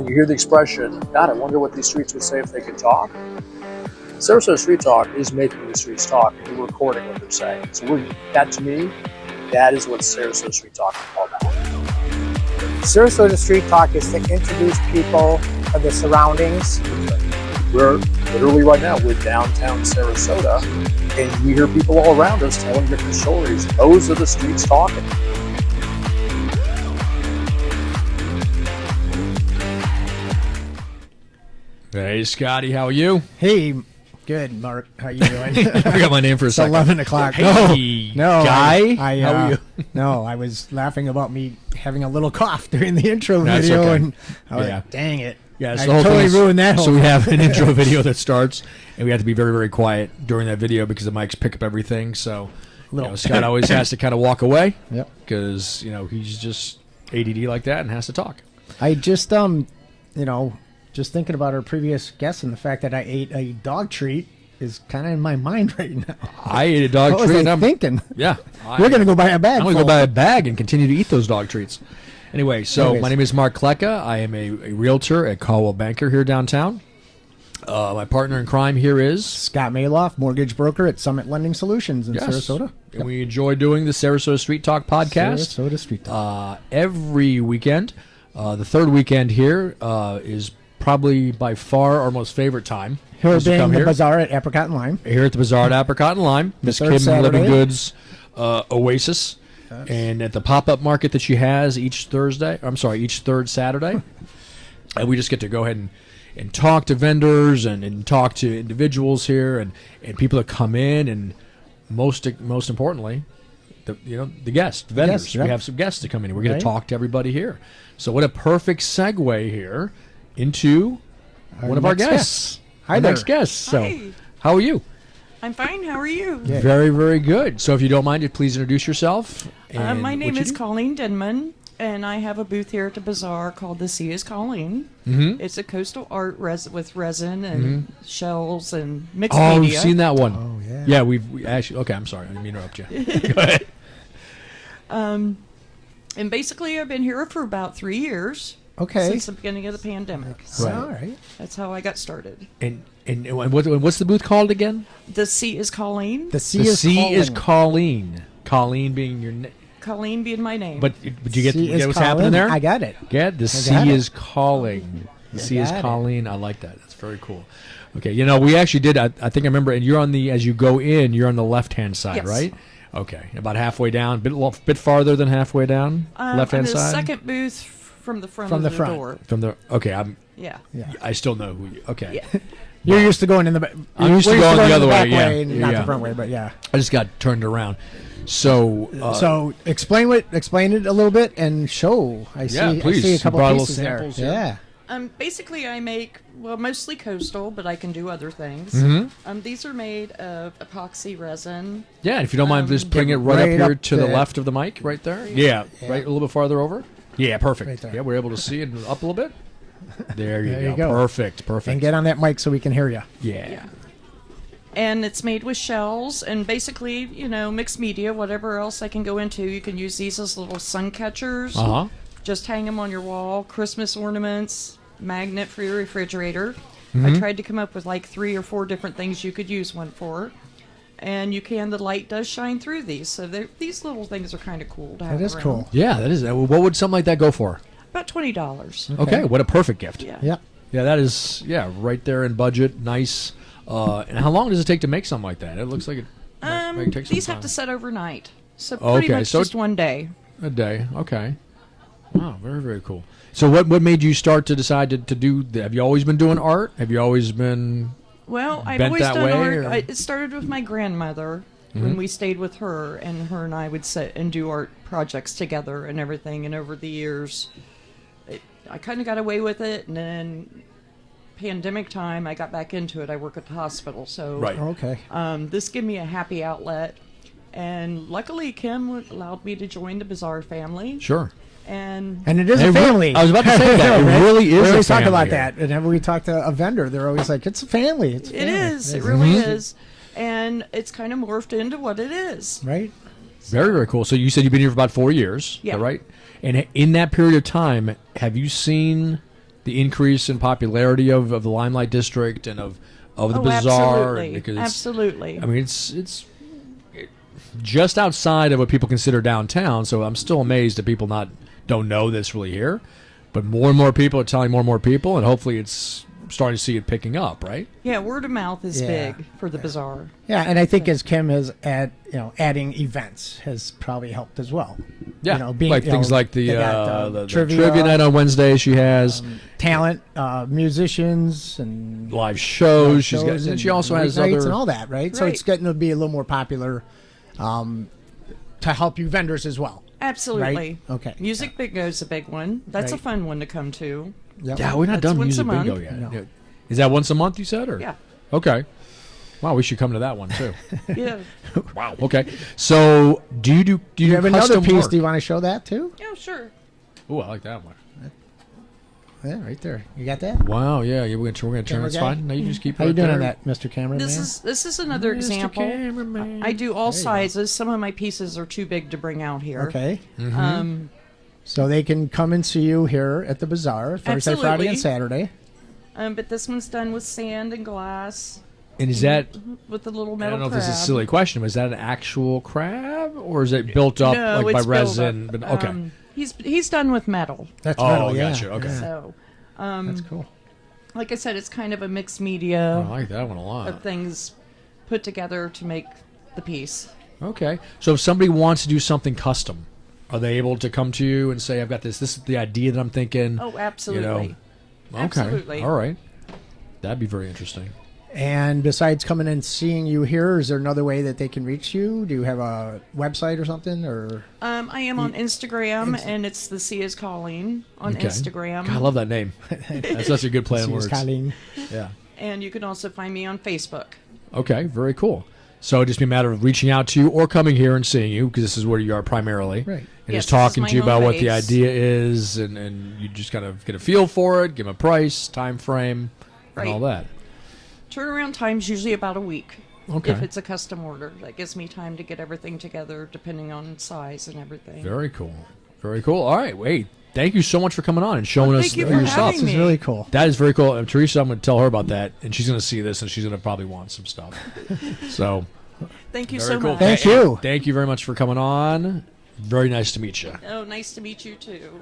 you hear the expression, God, I wonder what these streets would say if they could talk. Sarasota Street Talk is making the streets talk, and we're recording what they're saying. So that, to me, that is what Sarasota Street Talk is all about. Sarasota Street Talk is to introduce people of the surroundings. We're literally right now, we're downtown Sarasota, and we hear people all around us telling different stories. Those are the streets talking. Hey, Scotty, how are you? Hey, good, Mark. How you doing? I forgot my name for a It's second. 11 o'clock. Hey, guy. How are you? No, I was laughing about me having a little cough during the intro That's video, okay. and I was Yeah. like, dang it. Yeah, I totally ruined that whole So we thing. have an intro video that starts, and we have to be very, very quiet during that video because the mics pick up everything. So Scott always has to kind of walk away because he's just ADD like that and has to talk. I just just thinking about our previous guest and the fact that I ate a dog treat is kind of in my mind right now. I ate a dog What treat. was I and thinking? Yeah, We're gonna go buy a bag. I'm going to go buy a bag and continue to eat those dog treats. Anyway, so my name is Mark Kleka. I am a realtor at Caldwell Banker here downtown. My partner in crime here is Scott Maloff, mortgage broker at Summit Lending Solutions in Sarasota. And we enjoy doing the Sarasota Street Talk podcast. Sarasota Street Talk. Every weekend. The third weekend here is probably by far our most favorite time. Here to being come the here. Bazaar at Apricot and Lime. Here at the Bazaar at Apricot and Lime. Miss third Kim Saturday. Living Goods Oasis. Yes. And at the pop-up market that she has each third Saturday. And we just get to go ahead and talk to vendors and talk to individuals here and people that come in, and most importantly, the guests, the vendors. Yep. We have some guests to come in. We're going to talk to everybody here. So what a perfect segue here into one of our guests. Hi our there. Next guest. So Hi. how are you? I'm fine. How are you? Yeah. Very, very good. So if you don't mind, please introduce yourself. And My name what you is do. Colleen Denman, and I have a booth here at the Bazaar called The Sea is Calling. Mhm. It's a coastal art with resin and shells and mixed Oh, media. we've seen that one. Oh, yeah. Yeah, we actually. Okay, I'm sorry. I didn't mean to interrupt you. Go ahead. And basically, I've been here for about 3 years. Okay. Since the beginning of the pandemic. Right. All right. That's how I got started. And what's the booth called again? The Sea is Calling. The sea The is sea calling. is Colleen. Colleen being your name. Colleen being my name. But did you get, Sea is what's calling. happening there? I got it. Yeah, the got sea it. is calling. The sea is got it. calling. I like that. That's very cool. Okay, we actually did. I think I remember. And you're on as you go in, you're on the left-hand side, Yes. right? Okay, about halfway down, bit farther than halfway down, left-hand I'm the side. second booth from the front From of the the front. door. From the Yeah. Yeah. I still know who you. Okay. Yeah. You're used to going in the back. I'm used to going the other way, back yeah. not Yeah. the front way, but yeah. I just got turned around. So So explain it a little bit and show. I see. Yeah, please. I see a You couple brought a little pieces there. samples here. Yeah. Basically, I make, mostly coastal, but I can do other things. Mm-hmm. These are made of epoxy resin. yeah, if you don't mind, just bring it right right up here up to the there. left of the mic, right there. Yeah, right a little bit farther over. Yeah, perfect. Right there. Yeah, we're able to see it up a little bit. There you, There go. you go. Perfect. And get on that mic so we can hear you. Yeah. And it's made with shells and basically, mixed media, whatever else I can go into. You can use these as little sun catchers. Uh huh. Just hang them on your wall. Christmas ornaments, magnet for your refrigerator. Mm-hmm. I tried to come up with like 3 or 4 different things you could use one for. And the light does shine through these. So these little things are kind of cool to have That is around. cool. Yeah, that is. What would something like that go for? About $20. Okay, what a perfect gift. Yeah. Yeah. Yeah, that is. Yeah, right there in budget. Nice. And how long does it take to make something like that? It looks like it. might take some These have time. to set overnight. So Oh, pretty okay, much so just one day. A day. Okay. Wow, very, very cool. So what made you start to decide to do that? Have you always been doing art? Have you always been Well, I've bent always that done way, art. or- It started with my grandmother when we stayed with her, and her and I would sit and do art projects together and everything. And over the years, I kind of got away with it, and then pandemic time, I got back into it. I work at the hospital, so Right. Okay. this gave me a happy outlet. And luckily, Kim allowed me to join the Bazaar family. Sure. And And it is Hey, a family. I was about to say that. It Right? really is We a always talk family about here. that. Whenever we talk to a vendor, they're always like, it's a family. It's a it family. is. It really is. And it's kind of morphed into what it is. Right? Very, very cool. So you said you've been here for about 4 years, is Yeah. that right? And in that period of time, have you seen the increase in popularity of the Limelight District and of the Bazaar. Absolutely. Because Absolutely. I mean, it's just outside of what people consider downtown. So I'm still amazed that people don't know this really here. But more and more people are telling more and more people, and hopefully it's starting to see it picking up, right? Yeah, word of mouth is big for the Bazaar. Yeah, and I think as Kim has adding events has probably helped as well. Yeah, Being, like things like the they got, the trivia night on Wednesday. She has talent, musicians, and live shows. shows And and she also has nights other and all that, right? So it's getting to be a little more popular to help you vendors as well. Absolutely. Right? Okay. Music bingo is a big one. That's a Right. fun one to come to. Yep. Yeah, we're not That's done once a music bingo month. yet. No. Yeah. Is that once a month? You said, or Yeah. Okay. Wow, we should come to that one too. Yeah. Wow. Okay. So, do you You have another custom piece. work? Do you want to show that too? Yeah, sure. Ooh, I like that one. Yeah, right there. You got that? Wow. Yeah. We're gonna turn. Camera It's guy? fine. No, you just keep. How you right doing there. on that, Mr. Cameraman? This is another Mr. example. Cameraman. I do all There you go. sizes. Some of my pieces are too big to bring out here. Okay. Um, So they can come and see you here at the Bazaar Thursday, Friday, Absolutely. and Saturday. but this one's done with sand and glass And is that? with the little I metal don't know if this is a crab. silly question, but is that an actual crab or is it built up No, like by it's built resin? up. But okay. He's done with metal. That's Oh, metal, yeah. gotcha, okay. Yeah. So, That's cool. like I said, it's kind of a mixed I media like that one a lot. of things put together to make the piece. Okay. So if somebody wants to do something custom, are they able to come to you and say, I've got this is the idea that I'm thinking? Oh, absolutely. Okay. Absolutely. All right. That'd be very interesting. And besides coming and seeing you here, is there another way that they can reach you? Do you have a website or something? Or I am on Instagram, and it's The Sea is Calling on Okay. Instagram. God, I love that name. That's such a good play on words. Colleen. Yeah. And you can also find me on Facebook. Okay. Very cool. So it'd just be a matter of reaching out to you or coming here and seeing you because this is where you are primarily. Right. And Yes, just this is talking my to you home about what the base. idea is and you just kind of get a feel for it, give them a price, time frame, and Right. all that. Turnaround time's usually about a week. Okay. If it's a custom order, that gives me time to get everything together, depending on size and everything. Very cool. Very cool. All right. Wait. Thank you so much for coming on and showing us thank you your for stuff. having This is me. really cool. That is very cool. Teresa, I'm going to tell her about that, and she's going to see this, and she's going to probably want some stuff. So, Thank you very so cool. much. Thank you. Thank you very much for coming on. Very nice to meet you. Oh, nice to meet you too.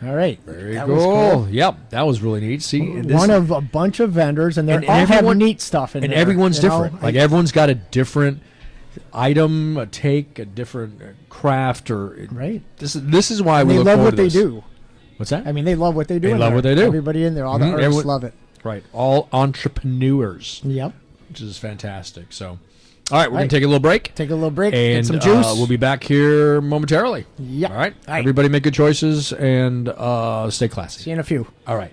All right. Very That cool. was cool. Yep, that was really neat. See, and this- One of a bunch of vendors, and they And all have everyone- neat stuff in and there. everyone's you know? different. Like everyone's got a different item, a take, a different craft, or Right. This is why we They look love forward what to they this. do. What's that? I mean, they love what they do. They in love there. what they do. Everybody in there, all the Mhm. artists Everyone- love it. Right, all entrepreneurs, Yep. which is fantastic. So, all right, we're gonna Right. take a little break. Take a little break, And get some juice. we'll be back here momentarily. Yep. All right. All right. Everybody make good choices and stay classy. See you in a few. All right.